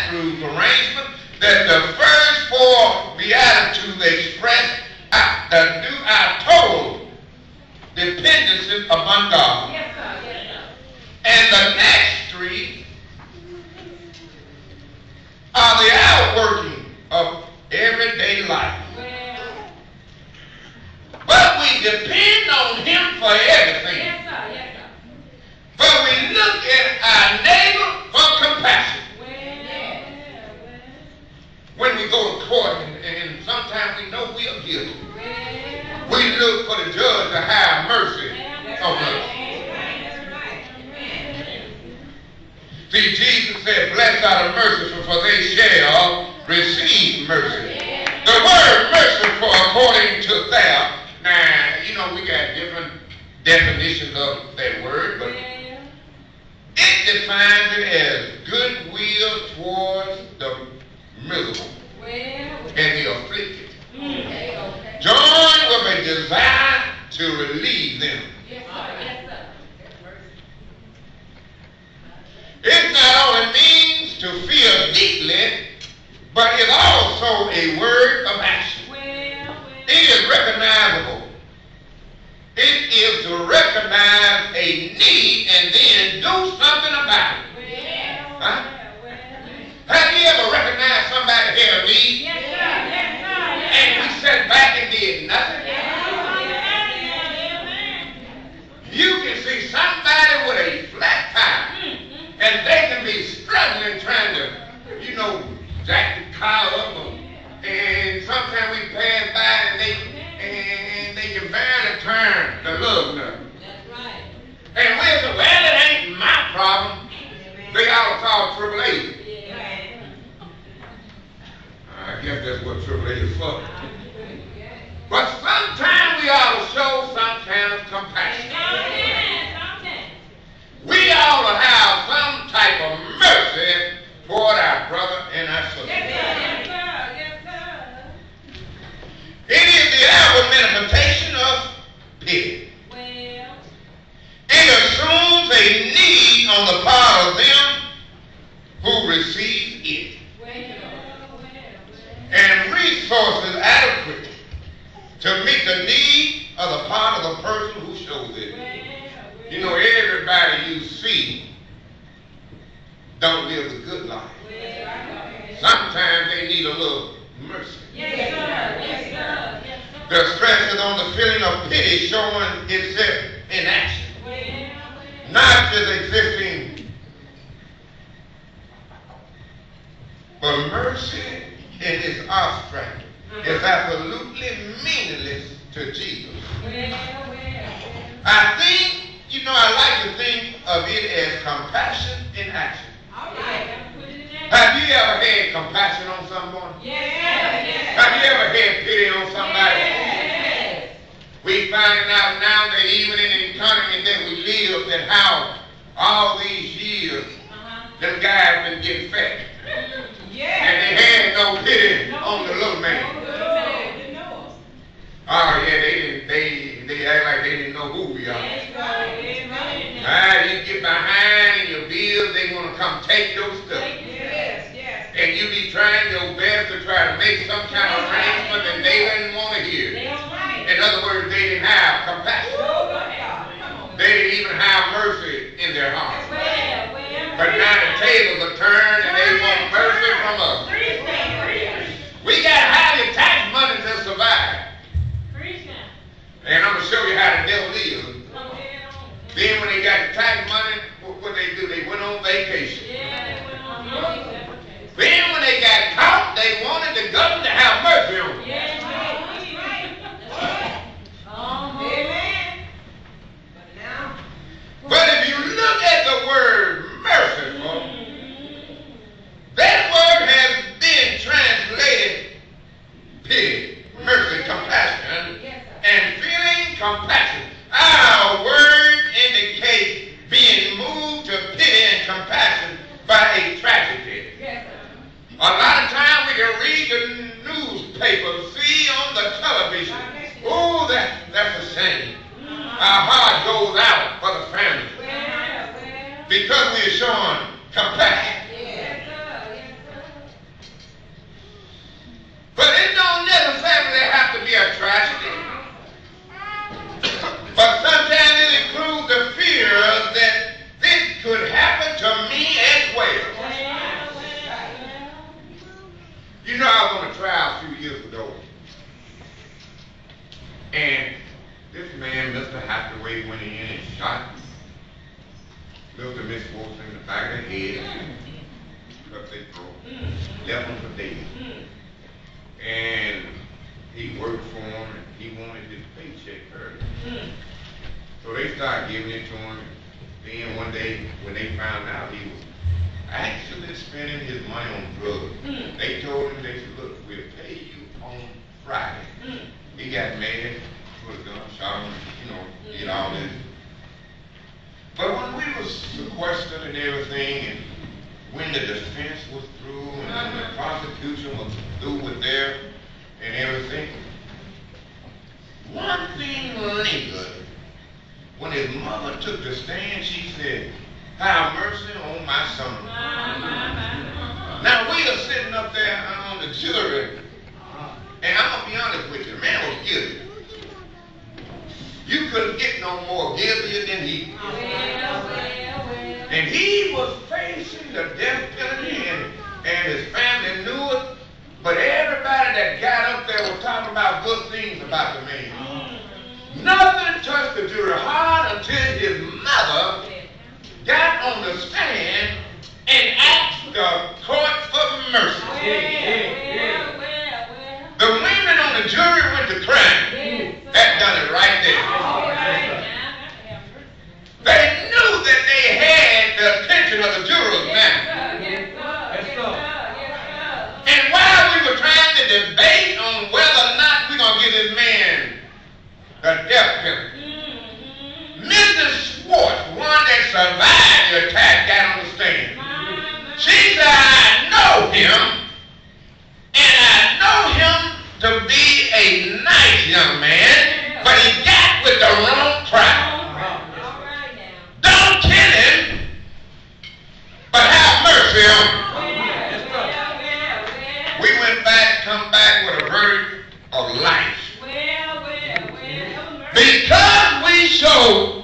Andrew's arrangement that the first four Beatitudes express our total dependency upon God. Yes, sir. Yes, sir. And the next three are the outworking of everyday life. Well, But we depend on Him for everything. yes, sir. Yes, sir. But we look at our neighbor for compassion. Well, When we go to court and sometimes we know we are guilty, well, we look for the judge to have mercy that's on right. us. That's right. Amen. See, Jesus said, "Blessed are the merciful, for they shall receive mercy." The word merciful, according to Thea, now, we got different definitions of that word, but Well, it defines it as goodwill towards the miserable well, and the afflicted. okay, okay. Joined with a desire to relieve them. Yes, sir. Yes, sir. It not only means to feel deeply, but it's also a word of action. Well, It is recognizable. It is to recognize a need and then do something about it. well, Huh? well. Have you ever recognized somebody had a need Yes, sir. Yes, sir. and Yes, we sir. sat back and did nothing? Amen. You can see somebody with a flat tire and they can be struggling trying to, jack the car up, and sometimes we pass by and they can barely turn the lug nut. That's right. And we say, well, it ain't my problem. They all call AAA. Yeah. I guess that's what AAA is for. But sometimes we ought to show some kind of compassion. We ought to have some type of mercy toward our brother and our sister. It is the outward manifestation of pity. It assumes a need on the part of them who receive it, and resources adequate to meet the need of the part of the person who shows it. Everybody you see don't live the good life. Sometimes they need a little mercy. The stress is on the feeling of pity showing itself in action, not just existing. But mercy in its abstract is absolutely meaningless to Jesus. I think, I like to think of it as compassion in action. Have you ever had compassion on someone? Have you ever had pity on somebody? We finding out now that even in the economy that we live, that how all these years, them guys been getting fat. And they had no pity on the little man. Oh yeah, they act like they didn't know who we are. You get behind in your bills, they want to come take your stuff. And you be trying your best to try to make some kind of arrangement that they didn't want to hear. In other words, they didn't have compassion. They didn't even have mercy in their hearts. But now the tables are turned and they want mercy from us. We got highly tax money to survive. And I'm going to show you how the devil is. Then when they got the tax money, what they do? They went on vacation. Then when they got caught, they wanted the government to have mercy on them. But if you look at the word merciful, that word has been translated pity, mercy, compassion, and feeling compassion. Our word indicates being moved to pity and compassion by a tragedy. A lot of times we can read the newspaper, see on the television, oh, that's a shame. Our heart goes out for the family because we are showing compassion. their throat. Left them for dead. And he worked for him, and he wanted his paycheck early. So they started giving it to him. Then one day, when they found out he was actually spending his money on drugs, they told him, they said, look, we'll pay you on Friday. He got mad, put a gun, shot him, did all this. But when we was sequestered and everything, and when the defense was through, and when the prosecution was through with theirs and everything, one thing lingered. When his mother took the stand, she said, have mercy on my son. Now we are sitting up there on the jury, and I'm going to be honest with you, the man was guilty. You couldn't get no more guilty than he. And he was facing the death penalty, and his family knew it, but everybody that got up there was talking about good things about the man. Nothing touched the jury hard until his mother got on the stand and asked the court for mercy. The women on the jury went to crying. That done it right there. They knew that they had the attention of the jurors now. And while we were trying to debate on whether or not we're going to give this man the death penalty, Mrs. Schwartz, one that survived the attack, got on the stand. She said, I know him, and I know him to be a nice young man, but he got with the wrong crowd. Don't kill him, but have mercy on him. We went back, come back with a verdict of life. Because we showed